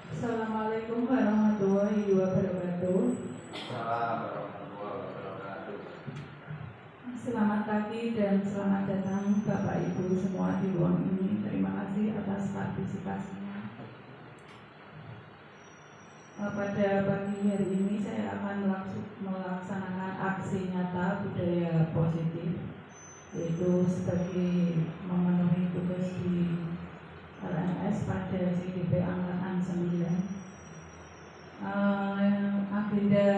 Assalamualaikum warahmatullahi wabarakatuh. Assalamualaikum warahmatullahi wabarakatuh. Selamat pagi dan selamat datang Bapak Ibu semua di ruang ini. Terima kasih atas partisipasinya. Pada pagi hari ini saya akan melaksanakan aksi nyata budaya positif, yaitu sebagai memenuhi tugas di LMS pada CDP Angkatan 9. Agenda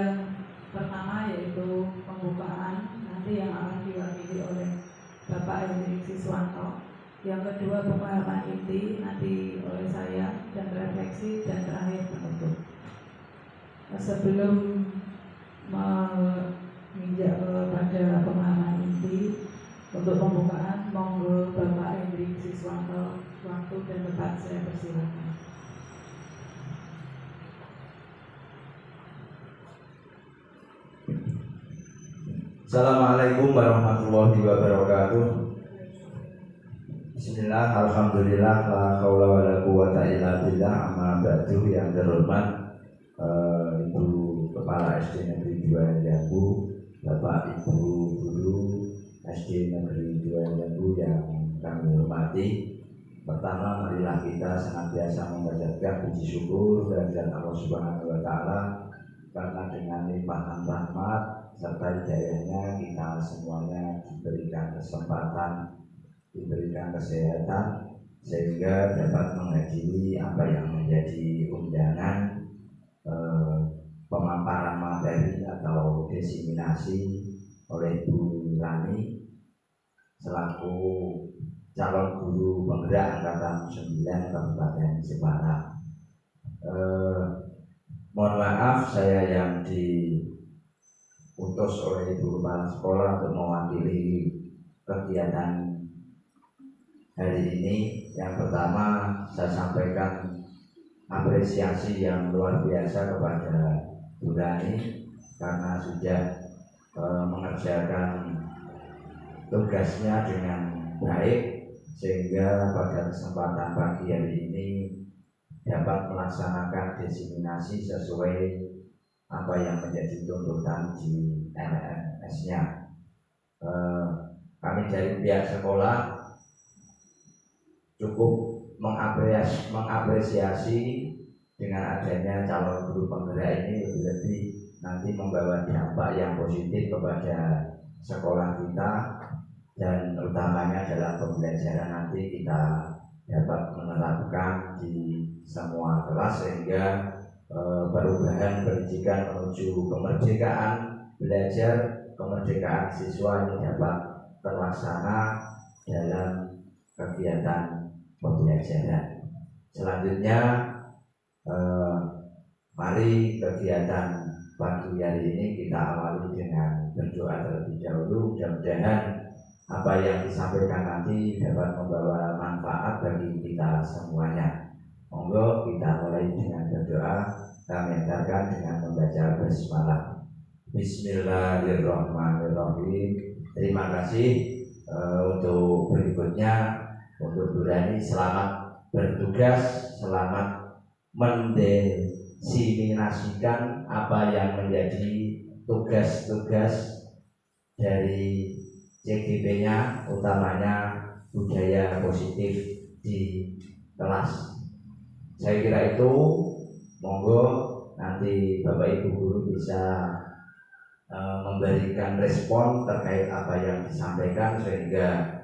pertama yaitu pembukaan, nanti yang akan diwakili oleh Bapak Hendrik Siswanto. Yang kedua pemahaman inti, nanti oleh saya, dan refleksi, dan terakhir penutup. Sebelum menginjak pada pemahaman inti, untuk pembukaan monggo Bapak Hendrik Siswanto, waktu dan tempat saya persilakan. Assalamualaikum warahmatullahi wabarakatuh. Bismillah, alhamdulillah, la haula wala quwata illa billah. Amma ba'du. Yang terhormat Ibu Kepala SD Negeri 2 Jambu, Bapak Ibu Guru SD Negeri 2 Jambu yang kami hormati. Pertama, marilah kita senantiasa mengucapkan puji syukur kehadirat Allah Subhanahu wa taala, karena dengan limpahan rahmat serta hidayahnya kita semuanya diberikan kesempatan, diberikan kesehatan, sehingga dapat menghadiri apa yang menjadi undangan pemaparan materi atau diseminasi oleh Bu Rani selaku calon guru penggerak angkatan 9 Kabupaten Jepara. Mohon maaf saya yang diutus oleh Ibu Kepala Sekolah untuk mewakili kegiatan hari ini. Yang pertama, saya sampaikan apresiasi yang luar biasa kepada Bu Rani karena sudah mengerjakan tugasnya dengan baik, sehingga pada kesempatan pagi hari ini dapat melaksanakan diseminasi sesuai apa yang menjadi tuntutan di LMS-nya. Kami dari pihak sekolah cukup mengapresiasi dengan adanya calon guru penggerak ini, lebih-lebih nanti membawa dampak yang positif kepada sekolah kita, dan utamanya dalam pembelajaran nanti kita dapat menerapkan di semua kelas, sehingga perubahan pendidikan menuju kemerdekaan belajar, kemerdekaan siswa ini dapat terlaksana dalam kegiatan pembelajaran. Selanjutnya, mari kegiatan pagi hari ini kita awali dengan berdoa terlebih dahulu. Mudah-mudahan apa yang disampaikan nanti dapat membawa manfaat bagi kita semuanya. Monggo kita mulai dengan berdoa. Kami antarkan dengan membaca basmalah. Bismillahirrahmanirrahim. Terima kasih. Untuk berikutnya, untuk Bu Rani, selamat bertugas, selamat mendesimasikan apa yang menjadi tugas-tugas dari CGP-nya, utamanya budaya positif di kelas. Saya kira itu, monggo nanti Bapak Ibu guru bisa memberikan respon terkait apa yang disampaikan, sehingga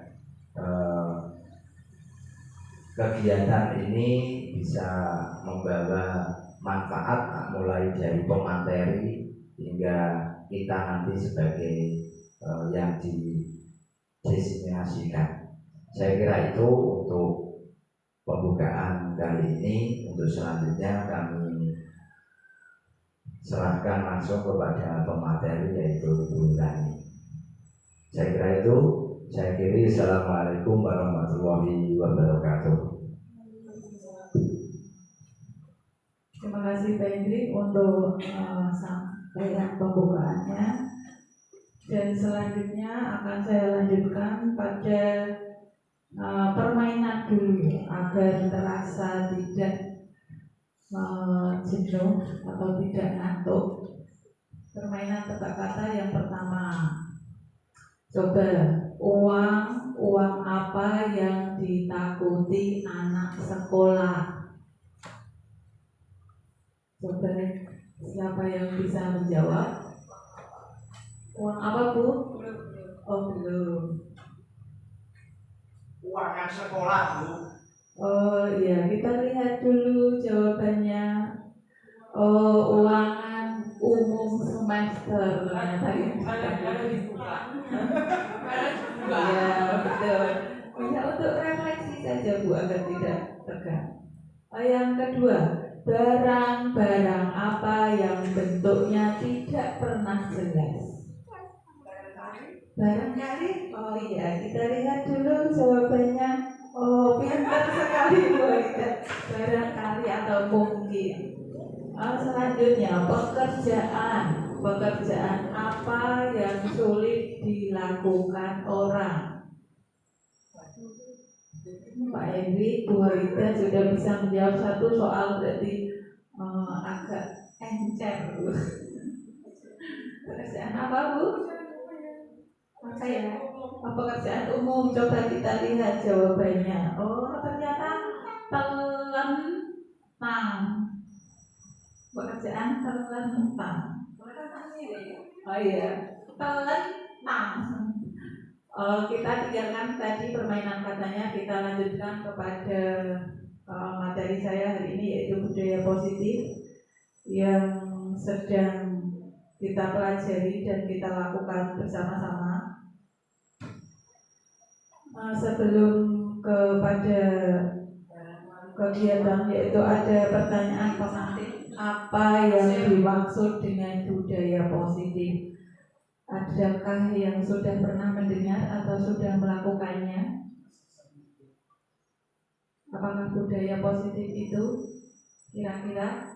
kegiatan ini bisa membawa manfaat mulai dari pemateri hingga kita nanti sebagai yang didiseminasikan. Saya kira itu untuk pembukaan kali ini. Untuk selanjutnya kami serahkan langsung kepada pemateri, yaitu Bu Rani. Saya kira itu. Saya kira Assalamualaikum warahmatullahi wabarakatuh. Terima kasih Pak Hendrik untuk sampaian pembukaannya. Dan selanjutnya akan saya lanjutkan pada permainan dulu agar terasa tidak jenuh atau tidak ngantuk. Permainan tebak kata yang pertama. Coba, uang apa yang ditakuti anak sekolah? Coba, siapa yang bisa menjawab? Uang apa, Bu? Oh, belum. Uang sekolah, Bu. Oh iya, kita lihat dulu jawabannya. Oh, uangan umum semester. Iya, betul. Bisa untuk refleksi saja, Bu, agar tidak tegang. Yang kedua, barang-barang apa yang bentuknya tidak pernah jelas? Barangkali? Oh iya, kita lihat dulu jawabannya. Oh, pintar sekali, Bu. Barangkali atau mungkin. Selanjutnya, pekerjaan apa yang sulit dilakukan orang? Pak Henry, Bu Rita sudah bisa menjawab satu soal, berarti agak encer, Bu. Pekerjaan apa, Bu? Apa ya? Pekerjaan umum. Coba kita lihat jawabannya. Oh, ternyata telentang. Pekerjaan telentang. Oh iya, telentang. Kita tinggalkan tadi permainan katanya. Kita lanjutkan kepada materi saya hari ini, yaitu budaya positif yang sedang kita pelajari dan kita lakukan bersama-sama. Sebelum kepada kegiatan, yaitu ada pertanyaan pemantik. Apa yang dimaksud dengan budaya positif? Adakah yang sudah pernah mendengar atau sudah melakukannya? Apakah budaya positif itu kira-kira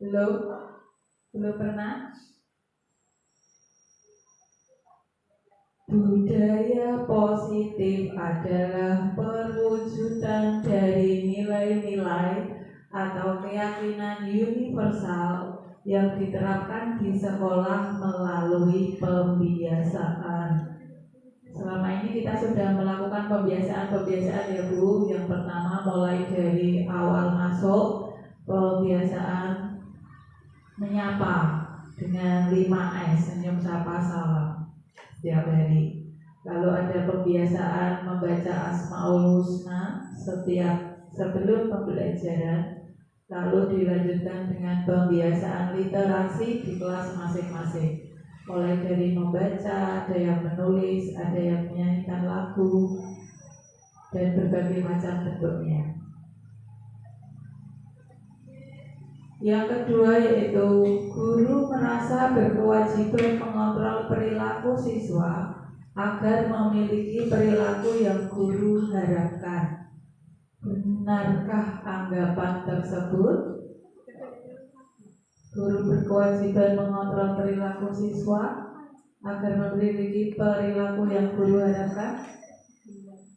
belum pernah? Budaya positif adalah perwujudan dari nilai-nilai atau keyakinan universal yang diterapkan di sekolah melalui pembiasaan. Selama ini kita sudah melakukan pembiasaan ya, Bu. Yang pertama, mulai dari awal masuk, pembiasaan menyapa dengan 5S, senyum, sapa, salam setiap hari. Lalu ada pembiasaan membaca Asmaul Husna sebelum pembelajaran. Lalu dilanjutkan dengan pembiasaan literasi di kelas masing-masing. Mulai dari membaca, ada yang menulis, ada yang menyanyikan lagu, dan berbagai macam bentuknya. Yang kedua yaitu guru merasa berkewajiban mengontrol perilaku siswa agar memiliki perilaku yang guru harapkan. Benarkah anggapan tersebut? Guru berkewajiban mengontrol perilaku siswa agar memiliki perilaku yang guru harapkan?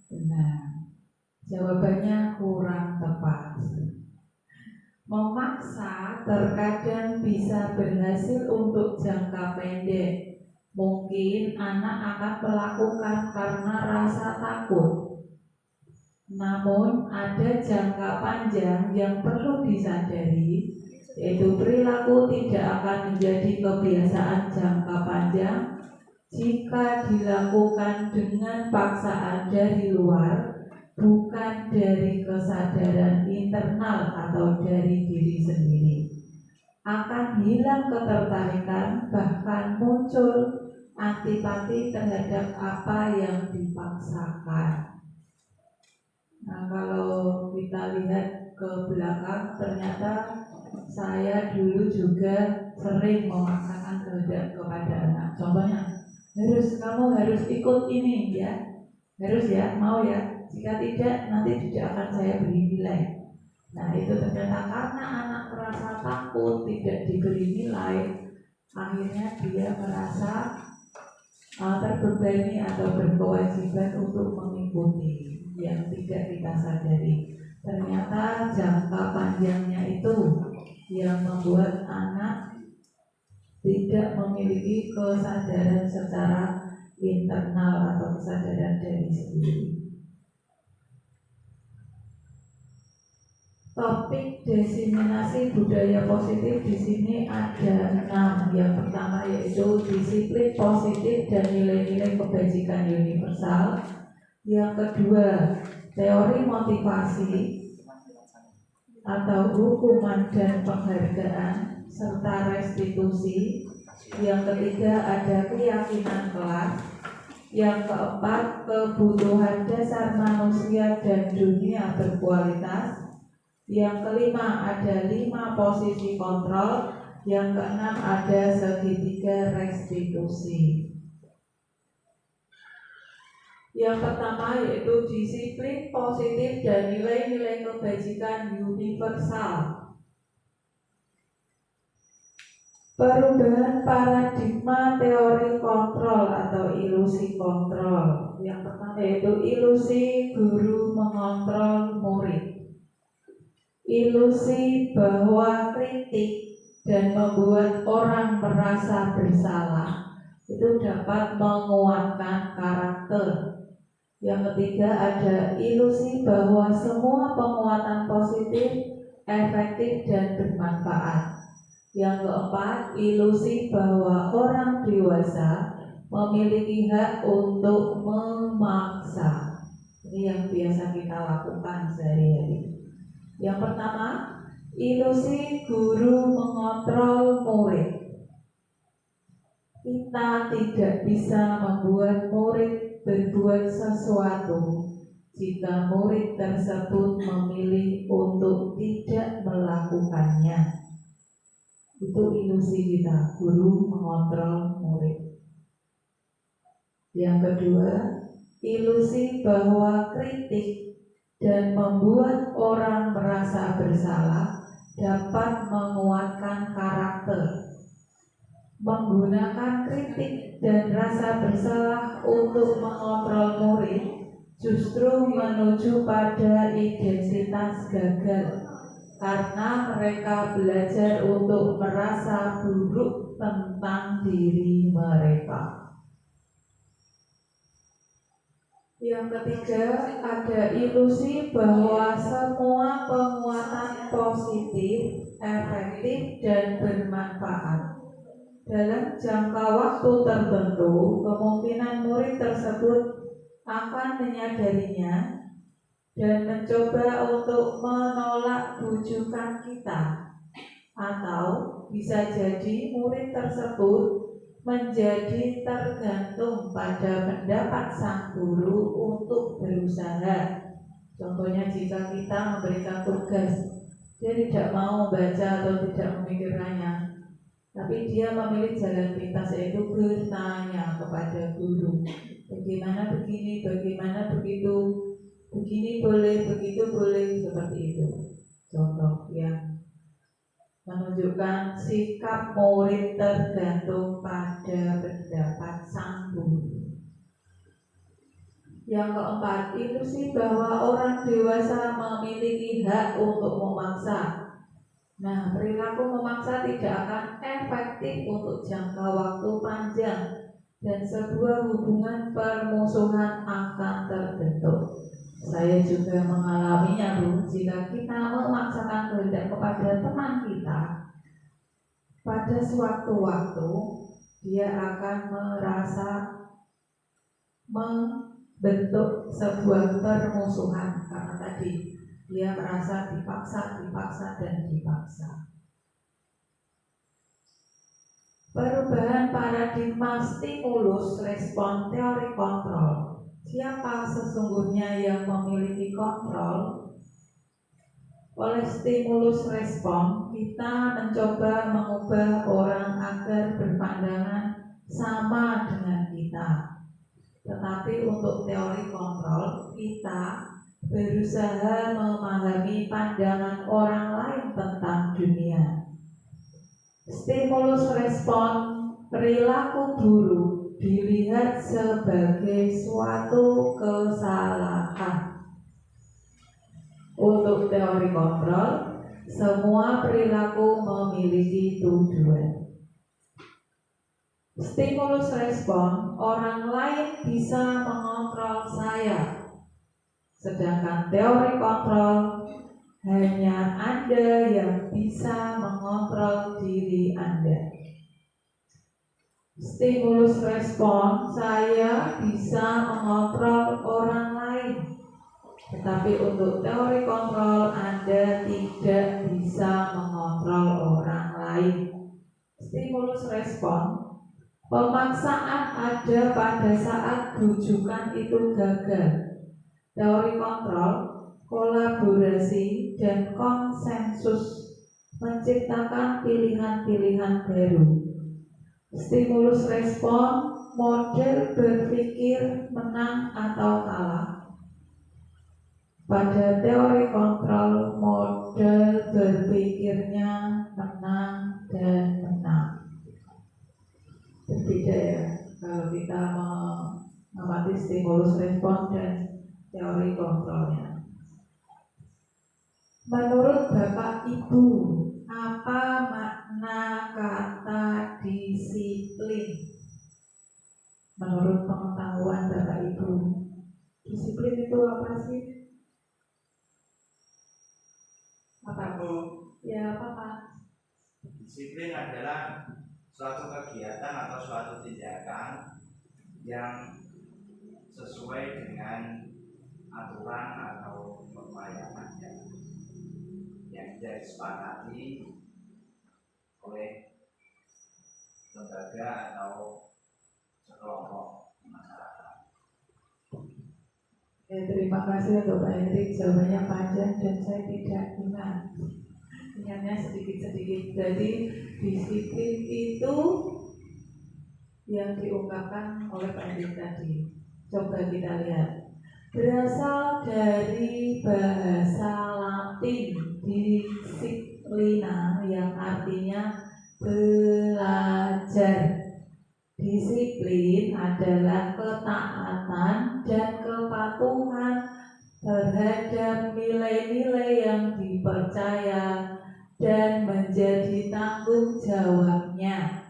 Benar. Jawabannya kurang tepat. Memaksa terkadang bisa berhasil untuk jangka pendek. Mungkin anak akan melakukan karena rasa takut. Namun ada jangka panjang yang perlu disadari, yaitu perilaku tidak akan menjadi kebiasaan jangka panjang jika dilakukan dengan paksaan dari luar, bukan dari kesadaran internal atau dari diri sendiri. Akan hilang ketertarikan, bahkan muncul antipati terhadap apa yang dipaksakan. Nah, kalau kita lihat ke belakang, ternyata saya dulu juga sering memaksakan kehendak kepada anak. Contohnya, kamu harus ikut ini ya, harus ya, mau ya. Jika tidak, nanti tidak akan saya beri nilai. Nah, itu ternyata karena anak merasa takut tidak diberi nilai, akhirnya dia merasa terbebani atau berkewajiban untuk mengikuti yang tidak kita sadari. Ternyata jangka panjangnya itu yang membuat anak tidak memiliki kesadaran secara internal atau kesadaran diri sendiri. Topik diseminasi budaya positif di sini ada 6. Yang pertama yaitu disiplin positif dan nilai-nilai kebajikan universal. Yang kedua, teori motivasi atau hukuman dan penghargaan serta restitusi. Yang ketiga ada keyakinan kelas. Yang keempat, kebutuhan dasar manusia dan dunia berkualitas. Yang kelima ada 5 posisi kontrol. Yang keenam ada segitiga restitusi. Yang pertama yaitu disiplin positif dan nilai-nilai kebajikan universal. Perubahan paradigma teori kontrol atau ilusi kontrol. Yang pertama yaitu ilusi guru mengontrol murid. Ilusi bahwa kritik dan membuat orang merasa bersalah itu dapat menguatkan karakter. Yang ketiga ada ilusi bahwa semua penguatan positif efektif dan bermanfaat. Yang keempat, ilusi bahwa orang dewasa memiliki hak untuk memaksa. Ini yang biasa kita lakukan sehari-hari. Yang pertama, ilusi guru mengontrol murid. Kita tidak bisa membuat murid berbuat sesuatu jika murid tersebut memilih untuk tidak melakukannya. Itu ilusi kita, guru mengontrol murid. Yang kedua, ilusi bahwa kritik dan membuat orang merasa bersalah dapat menguatkan karakter. Menggunakan kritik dan rasa bersalah untuk mengontrol murid justru menuju pada identitas gagal, karena mereka belajar untuk merasa buruk tentang diri mereka. Yang ketiga, ada ilusi bahwa semua penguatan positif, efektif, dan bermanfaat. Dalam jangka waktu tertentu, kemungkinan murid tersebut akan menyadarinya dan mencoba untuk menolak bujukan kita. Atau bisa jadi murid tersebut menjadi tergantung pada pendapat sang guru untuk berusaha. Contohnya jika kita memberikan tugas, dia tidak mau baca atau tidak memikirkannya, tapi dia memilih jalan pintas yaitu bertanya kepada guru. Bagaimana begini, bagaimana begitu, begini boleh, begitu boleh, seperti itu. Contoh yang menunjukkan sikap murid tergantung pada pendapat sang guru. Yang keempat, ilusi bahwa orang dewasa memiliki hak untuk memaksa. Nah, perilaku memaksa tidak akan efektif untuk jangka waktu panjang dan sebuah hubungan permusuhan akan terbentuk. Saya juga mengalaminya, Bu. Jika kita memaksakan kehendak kepada teman kita, pada suatu waktu dia akan merasa membentuk sebuah permusuhan karena tadi dia merasa dipaksa, dan dipaksa. Perubahan paradigma stimulus respon teori kontrol. Siapa sesungguhnya yang memiliki kontrol? Oleh stimulus respon, kita mencoba mengubah orang agar berpandangan sama dengan kita. Tetapi untuk teori kontrol, kita berusaha memahami pandangan orang lain tentang dunia. Stimulus respon perilaku buruk dilihat sebagai suatu kesalahan. Untuk teori kontrol, semua perilaku memiliki tujuan. Stimulus respon, orang lain bisa mengontrol saya. Sedangkan teori kontrol, hanya Anda yang bisa mengontrol diri Anda. Stimulus respon, saya bisa mengontrol orang lain. Tetapi untuk teori kontrol, Anda tidak bisa mengontrol orang lain. Stimulus respon, pemaksaan ada pada saat rujukan itu gagal. Teori kontrol, kolaborasi dan konsensus menciptakan pilihan-pilihan baru. Stimulus respon, model berpikir menang atau kalah. Pada teori kontrol, model berpikirnya menang dan menang. Berbeda ya kalau kita mengamati stimulus respon dan teori kontrolnya. Menurut Bapak Ibu, apa makna kata disiplin? Menurut pengetahuan Bapak Ibu, disiplin itu apa sih? Apa Bu? Ya, apa Pak? Disiplin adalah suatu kegiatan atau suatu tindakan yang sesuai dengan aturan atau pembayarannya yang disepakati oleh lembaga atau sekelompok masyarakat. Ya, terima kasih untuk Pak Hendrik, jawabannya panjang dan saya tidak ingat. Ingatnya sedikit-sedikit. Jadi disiplin itu yang diungkapkan oleh Pak Hendrik tadi. Coba kita lihat. Berasal dari bahasa Latin disciplina yang artinya belajar. Disiplin adalah ketaatan dan kepatuhan terhadap nilai-nilai yang dipercaya dan menjadi tanggung jawabnya.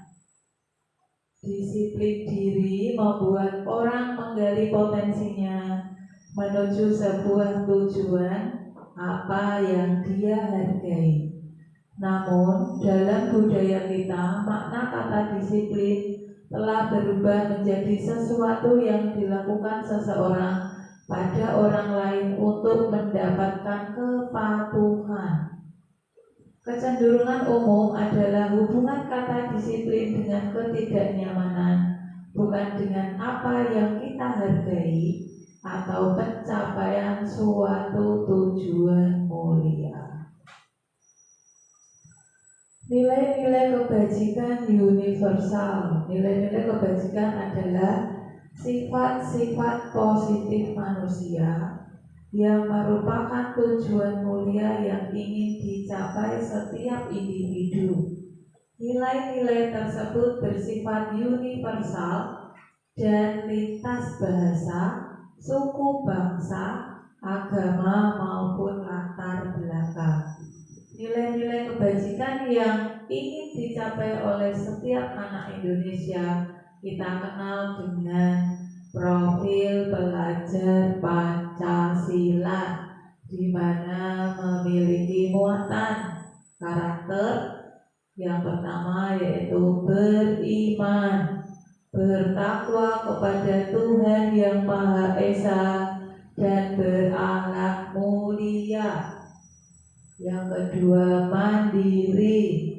Disiplin diri membuat orang menggali potensinya menuju sebuah tujuan apa yang dia hargai. Namun dalam budaya kita, makna kata disiplin telah berubah menjadi sesuatu yang dilakukan seseorang pada orang lain untuk mendapatkan kepatuhan. Kecenderungan umum adalah hubungan kata disiplin dengan ketidaknyamanan, bukan dengan apa yang kita hargai atau pencapaian suatu tujuan mulia. Nilai-nilai kebajikan universal. Nilai-nilai kebajikan adalah sifat-sifat positif manusia yang merupakan tujuan mulia yang ingin dicapai setiap individu. Nilai-nilai tersebut bersifat universal dan lintas bahasa, suku, bangsa, agama maupun latar belakang. Nilai-nilai kebajikan yang ingin dicapai oleh setiap anak Indonesia kita kenal dengan profil pelajar Pancasila, di mana memiliki muatan karakter yang pertama yaitu beriman, bertakwa kepada Tuhan Yang Maha Esa, dan berakhlak mulia. Yang kedua mandiri,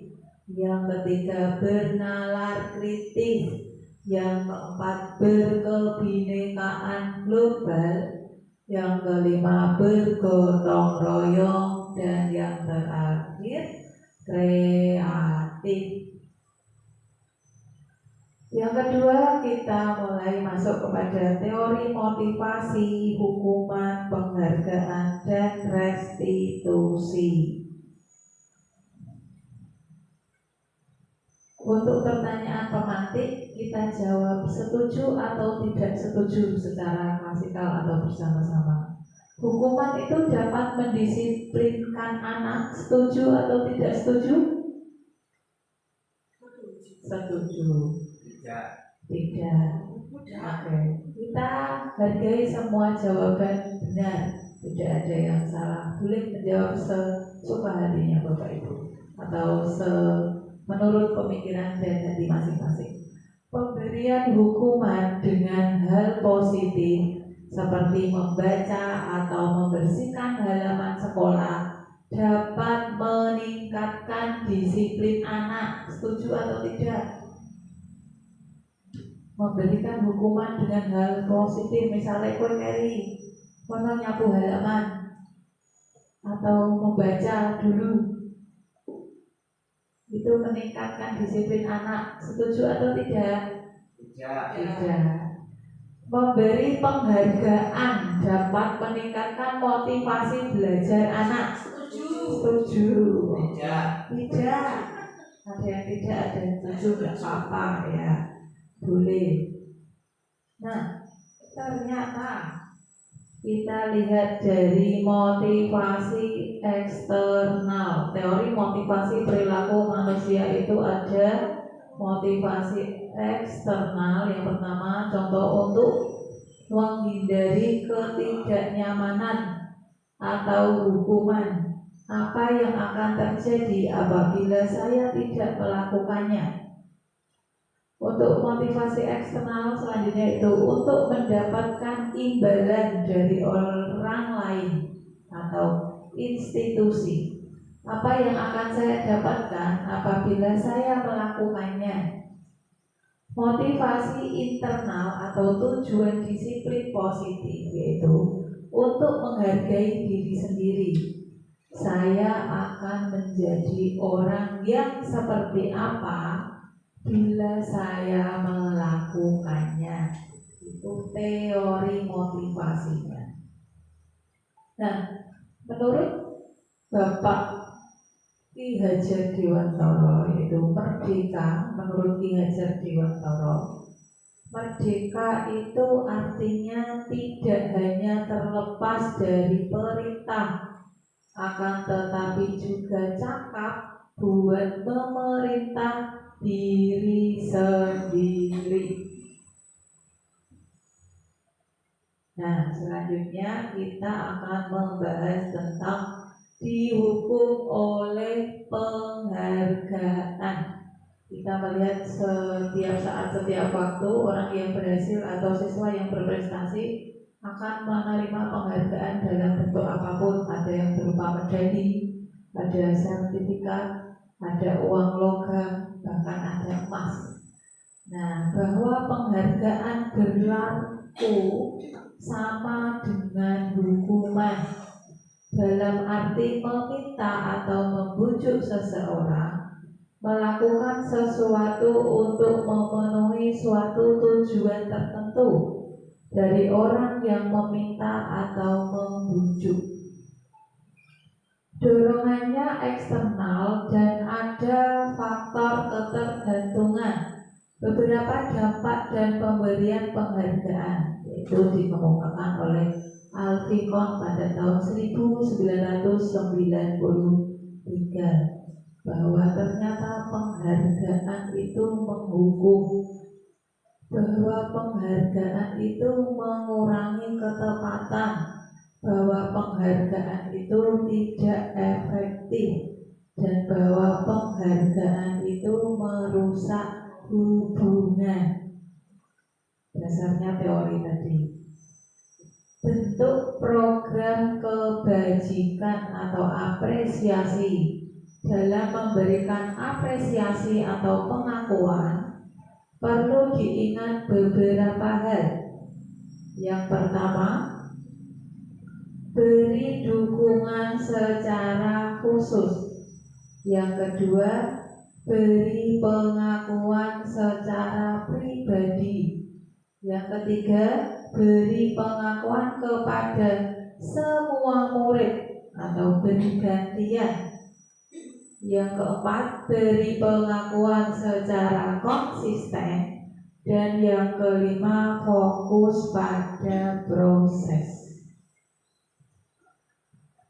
yang ketiga bernalar kritis, yang keempat berkebinekaan global, yang kelima bergotong royong, dan yang terakhir kreatif. Yang kedua, kita mulai masuk kepada teori motivasi, hukuman, penghargaan, dan restitusi. Untuk pertanyaan pemantik, kita jawab setuju atau tidak setuju secara klasikal atau bersama-sama. Hukuman itu dapat mendisiplinkan anak. Setuju atau tidak setuju? Setuju. Tidak. Tidak. Oke. Kita hargai semua jawaban benar. Tidak ada yang salah. Boleh menjawab sesuka hatinya Bapak Ibu, atau menurut pemikiran dan hati masing-masing. Pemberian hukuman dengan hal positif seperti membaca atau membersihkan halaman sekolah dapat meningkatkan disiplin anak. Setuju atau tidak? Memberikan hukuman dengan hal positif, misalnya kowe keri kono nyapu halaman atau membaca dulu, itu meningkatkan disiplin anak. Setuju atau tidak? Tidak. Tidak. Memberi penghargaan dapat meningkatkan motivasi belajar anak. Setuju. Tidak. Tidak. Ada yang tidak, ada yang setuju, nggak apa-apa ya, boleh. Nah, ternyata kita lihat dari motivasi eksternal. Teori motivasi perilaku manusia itu ada motivasi eksternal. Yang pertama, contoh untuk menghindari ketidaknyamanan atau hukuman. Apa yang akan terjadi apabila saya tidak melakukannya? Untuk motivasi eksternal selanjutnya itu untuk mendapatkan imbalan dari orang lain atau institusi. Apa yang akan saya dapatkan apabila saya melakukannya? Motivasi internal atau tujuan disiplin positif yaitu untuk menghargai diri sendiri. Saya akan menjadi orang yang seperti apa bila saya melakukannya. Itu teori motivasinya. Nah, menurut Bapak Ki Hajar Dewantara, yaitu merdeka, menurut Ki Hajar Dewantara, merdeka itu artinya tidak hanya terlepas dari perintah, akan tetapi juga cakap buat memerintah diri sendiri. Nah, selanjutnya kita akan membahas tentang dihukum oleh penghargaan. Kita melihat setiap saat, setiap waktu orang yang berhasil atau siswa yang berprestasi akan menerima penghargaan dalam bentuk apapun. Ada yang berupa medali, ada sertifikat, ada uang logam, bahkan ada emas. Nah, bahwa penghargaan berlaku sama dengan hukuman dalam arti meminta atau membujuk seseorang melakukan sesuatu untuk memenuhi suatu tujuan tertentu dari orang yang meminta atau membujuk. Dorongannya eksternal dan ada faktor ketergantungan. Beberapa dampak dan pemberian penghargaan itu dikemukakan oleh Alfikon pada tahun 1993 bahwa ternyata penghargaan itu menghukum, bahwa penghargaan itu mengurangi ketepatan, bahwa penghargaan itu tidak efektif, dan bahwa penghargaan itu merusak hubungan. Dasarnya teori tadi. Bentuk program kebajikan atau apresiasi. Dalam memberikan apresiasi atau pengakuan perlu diingat beberapa hal. Yang pertama, beri dukungan secara khusus. Yang kedua, beri pengakuan secara pribadi. Yang ketiga, beri pengakuan kepada semua murid atau bergantian. Yang keempat, beri pengakuan secara konsisten. Dan yang kelima, fokus pada proses.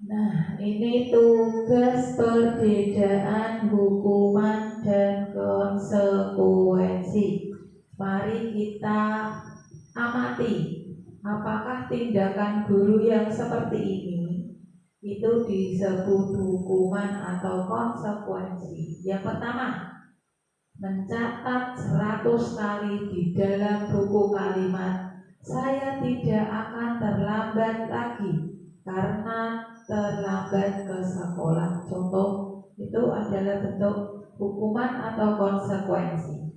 Nah, ini tugas perbedaan hukuman dan konsekuensi. Mari kita amati apakah tindakan guru yang seperti ini itu disebut hukuman atau konsekuensi. Yang pertama, mencatat 100 kali di dalam buku kalimat, saya tidak akan terlambat lagi karena terlambat ke sekolah. Contoh, itu adalah bentuk hukuman atau konsekuensi.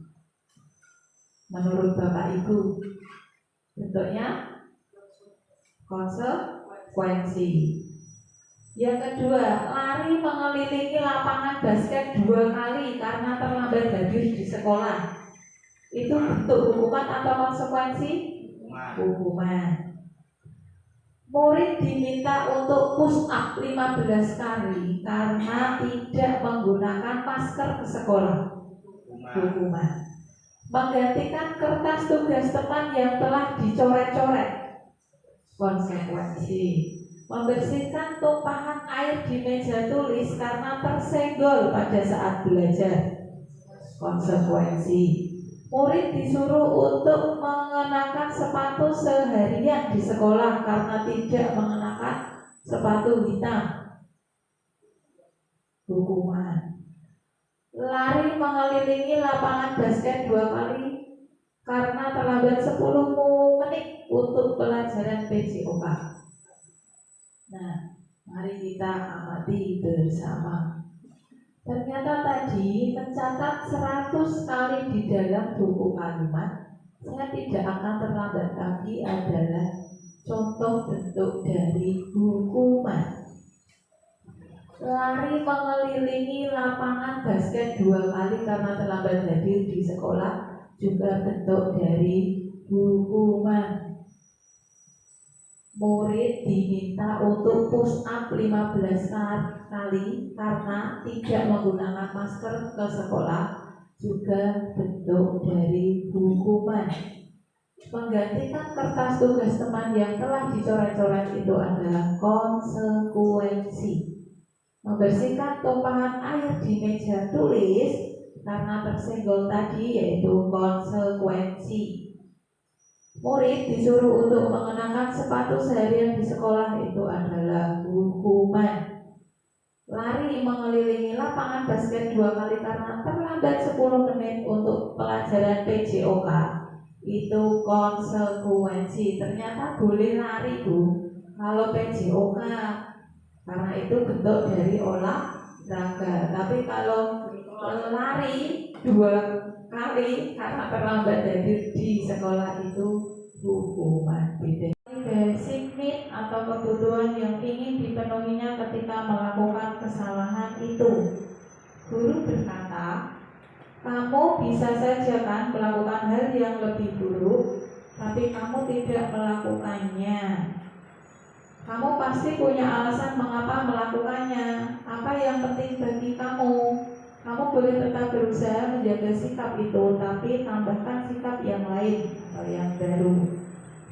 Menurut Bapak Ibu, bentuknya konsekuensi. Yang kedua, lari mengelilingi lapangan basket 2 kali karena terlambat hadir di sekolah. Itu bentuk hukuman atau konsekuensi? Hukuman. Murid diminta untuk push up 15 kali karena tidak menggunakan masker ke sekolah. Hukuman. Menggantikan kertas tugas teman yang telah dicoret-coret. Konsekuensi. Membersihkan tumpahan air di meja tulis karena tersenggol pada saat belajar. Konsekuensi. Murid disuruh untuk mengenakan sepatu seharian di sekolah karena tidak mengenakan sepatu hitam. Hukuman. Lari mengelilingi lapangan basket 2 kali karena terlambat 10 menit untuk pelajaran PJOK. Nah, mari kita amati bersama. Ternyata tadi mencatat 100 kali di dalam buku kalimat, saya tidak akan terlambat lagi adalah contoh bentuk dari hukuman. Lari mengelilingi lapangan basket 2 kali karena terlambat hadir di sekolah juga bentuk dari hukuman. Murid diminta untuk push up 15 kali karena tidak menggunakan masker ke sekolah juga bentuk dari hukuman. Menggantikan kertas tugas teman yang telah dicoret-coret itu adalah konsekuensi. Membersihkan tumpahan air di meja tulis karena tersenggol tadi yaitu konsekuensi. Murid disuruh untuk mengenakan sepatu seharian di sekolah itu adalah hukuman. Lari mengelilingi lapangan basket 2 kali karena terlambat 10 menit untuk pelajaran PJOK itu konsekuensi. Ternyata boleh lari Bu kalau PJOK karena itu bentuk dari olahraga. Tapi kalau lari 2 kali karena terlambat hadir di sekolah itu hukuman. Basic need atau kebutuhan yang ingin dipenuhinya ketika melakukan kesalahan itu. Guru berkata, kamu bisa saja kan melakukan hal yang lebih buruk, tapi kamu tidak melakukannya. Kamu pasti punya alasan mengapa melakukannya. Apa yang penting bagi kamu? Kamu boleh tetap berusaha menjaga sikap itu, tapi tambahkan sikap yang lain atau yang baru.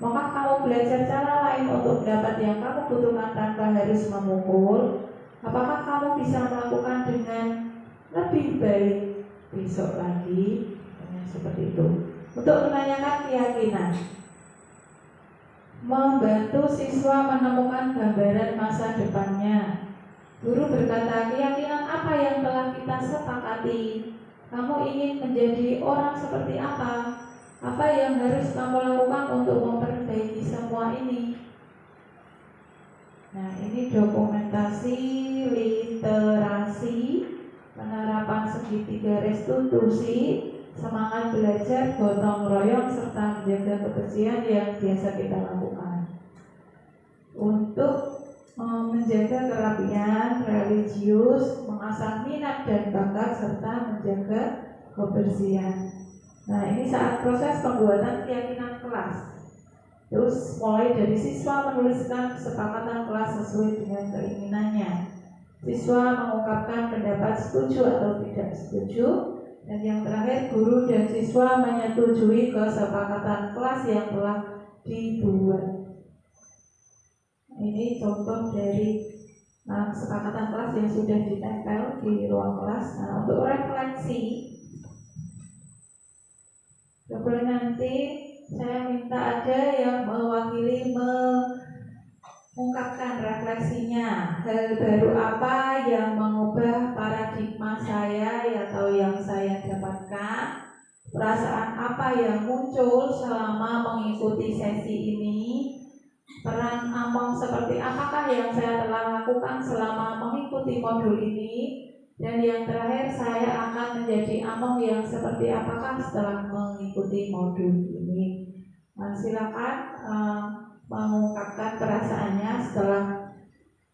Maka kamu belajar cara lain untuk mendapat yang kamu butuhkan tanpa harus memukul. Apakah kamu bisa melakukan dengan lebih baik besok lagi? Seperti itu. Untuk menanyakan keyakinan, membantu siswa menemukan gambaran masa depannya. Guru berkata, keyakinan apa yang telah kita sepakati? Kamu ingin menjadi orang seperti apa? Apa yang harus kamu lakukan untuk memperbaiki semua ini? Nah, ini dokumentasi literasi, penerapan segitiga restitusi, semangat belajar, gotong royong, serta menjaga kebersihan yang biasa kita lakukan. Untuk menjaga kerapian religius, mengasah minat dan bakat, serta menjaga kebersihan. Nah, ini saat proses pembuatan keyakinan kelas. Terus mulai dari siswa menuliskan kesepakatan kelas sesuai dengan keinginannya. Siswa mengungkapkan pendapat setuju atau tidak setuju. Dan yang terakhir, guru dan siswa menyetujui kesepakatan kelas yang telah dibuat. Ini contoh dari kesepakatan kelas yang sudah ditempel di ruang kelas. Nah, untuk refleksi, coba nanti saya minta ada yang mewakili mengungkapkan refleksinya. Hal baru apa yang mengubah paradigma saya atau yang saya dapatkan? Perasaan apa yang muncul selama mengikuti sesi ini? Peran Among seperti apakah yang saya telah lakukan selama mengikuti modul ini? Dan yang terakhir, saya akan menjadi Among yang seperti apakah setelah mengikuti modul ini? Silakan mengungkapkan perasaannya setelah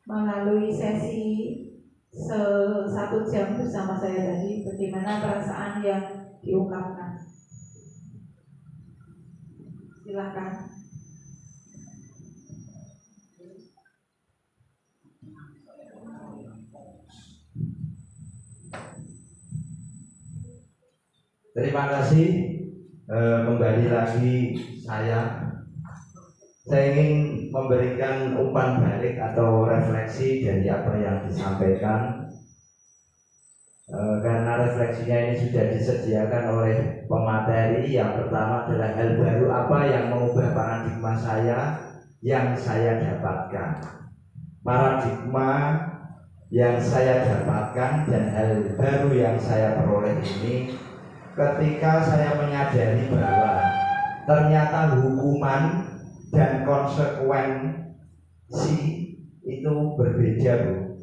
melalui sesi 1 jam bersama saya tadi. Bagaimana perasaan yang diungkapkan? Silakan. Terima kasih. Kembali lagi saya ingin memberikan umpan balik atau refleksi dari apa yang disampaikan, karena refleksinya ini sudah disediakan oleh pemateri. Yang pertama adalah hal baru apa yang mengubah paradigma saya yang saya dapatkan. Paradigma yang saya dapatkan dan hal baru yang saya peroleh ini ketika saya menyadari bahwa ternyata hukuman dan konsekuensi itu berbeda, Bu.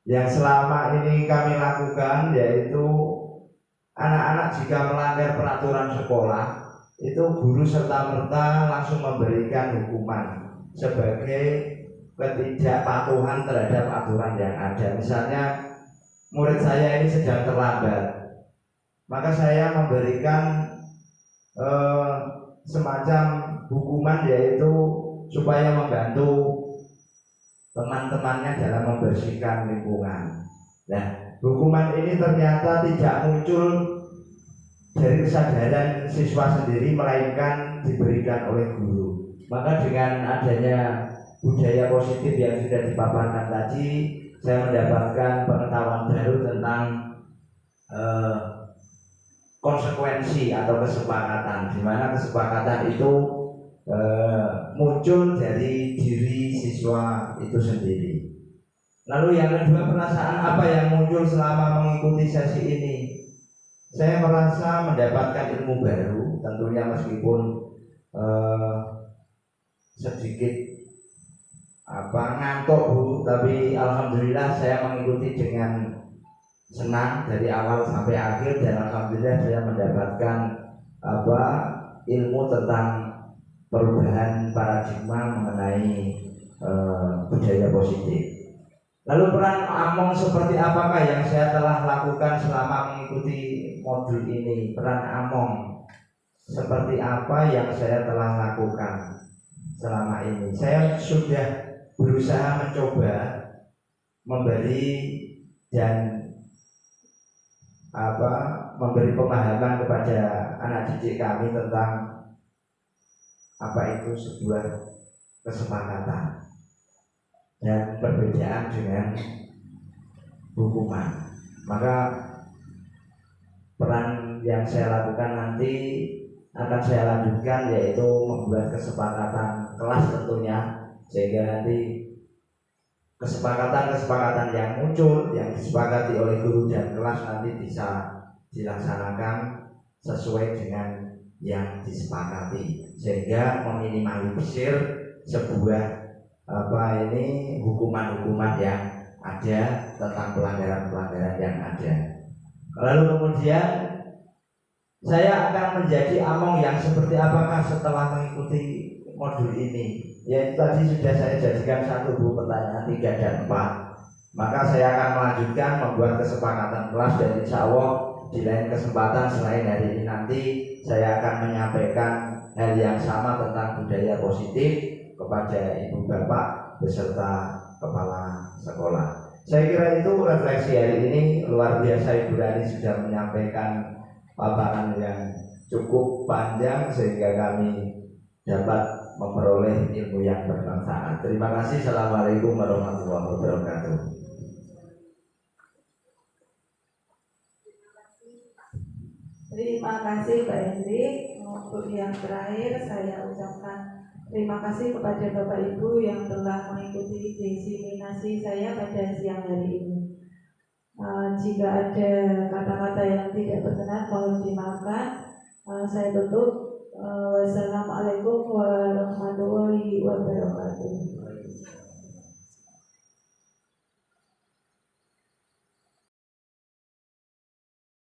Yang selama ini kami lakukan yaitu anak-anak jika melanggar peraturan sekolah itu guru serta-merta langsung memberikan hukuman sebagai ketidakpatuhan terhadap aturan yang ada. Misalnya murid saya ini sedang terlambat, maka saya memberikan semacam hukuman, yaitu supaya membantu teman-temannya dalam membersihkan lingkungan. Nah, hukuman ini ternyata tidak muncul dari kesadaran siswa sendiri, melainkan diberikan oleh guru. Maka dengan adanya budaya positif yang sudah dipaparkan tadi, saya mendapatkan pengetahuan baru tentang konsekuensi atau kesepakatan, di mana kesepakatan itu muncul dari diri siswa itu sendiri. Lalu yang kedua, perasaan apa yang muncul selama mengikuti sesi ini? Saya merasa mendapatkan ilmu baru, tentunya meskipun sedikit ngantuk, Bu, tapi alhamdulillah saya mengikuti dengan senang dari awal sampai akhir, dan alhamdulillah saya mendapatkan ilmu tentang perubahan paradigma mengenai budaya positif. Lalu peran Among seperti apakah yang saya telah lakukan selama mengikuti modul ini? Peran Among seperti apa yang saya telah lakukan selama ini? Saya sudah berusaha mencoba memberi dan memberi pemahaman kepada anak didik kami tentang apa itu sebuah kesepakatan dan perbedaan dengan hukuman. Maka peran yang saya lakukan nanti akan saya lanjutkan, yaitu membuat kesepakatan kelas tentunya, sehingga nanti kesepakatan yang muncul, yang disepakati oleh guru dan kelas nanti bisa dilaksanakan sesuai dengan yang disepakati, sehingga meminimalisir sebuah hukuman-hukuman yang ada tentang pelanggaran-pelanggaran yang ada. Lalu kemudian saya akan menjadi Among yang seperti apakah setelah mengikuti modul ini? Yaitu tadi sudah saya jadikan 1 pertanyaan 3 dan 4. Maka saya akan melanjutkan membuat kesepakatan kelas, dan insya Allah di lain kesempatan selain hari ini nanti saya akan menyampaikan hal yang sama tentang budaya positif kepada ibu bapak beserta kepala sekolah. Saya kira itu refleksi hari ini. Luar biasa, Ibu Rani sudah menyampaikan paparan yang cukup panjang sehingga kami dapat memperoleh ilmu yang bermanfaat. Terima kasih. Assalamualaikum warahmatullahi wabarakatuh. Terima kasih Pak Hendrik. Untuk yang terakhir saya ucapkan terima kasih kepada Bapak Ibu yang telah mengikuti diseminasi saya pada siang hari ini. Jika ada kata-kata yang tidak berkenan mohon dimaafkan. Saya tutup. Wassalamualaikum warahmatullahi wabarakatuh.